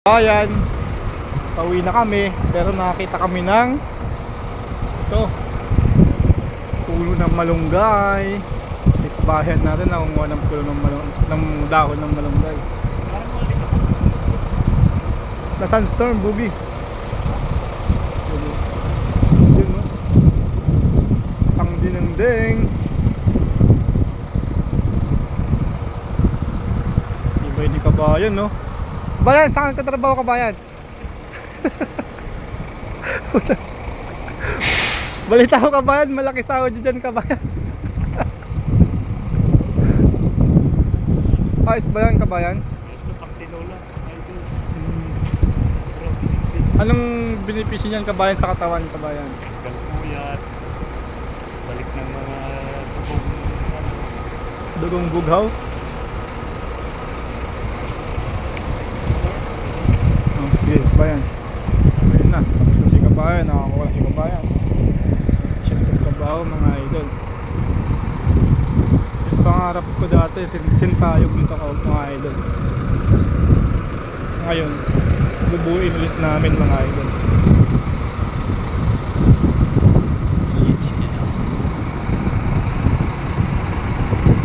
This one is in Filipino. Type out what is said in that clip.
Ayan, pauwi na kami, pero nakakita kami ng ito, puno ng malunggay. Kasi kabayan natin nakunguha ng puno ng dahon ng malunggay. Na sandstorm, Bubi. Yun, no? Ang dinendeng. Iba'y di kabayan, no? Kabayan, saan ka trabaho, kabayan? Balita ko, kabayan, malaki sahod dyan, kabayan. Ayos ba yan, kabayan? Anong benepisyo niyan, kabayan, sa katawan, kabayan? Galpuyat, balik ng mga Dugong bughaw? Oh, sige, kabayan. Ayun na, tapos na si kabayan, nakakuha na si kabayan. Siyempre trabaho, mga idol. Yung pangarap ko dati, sintayog dito ako, mga idol. Ngayon, bubuin ulit namin, mga idol.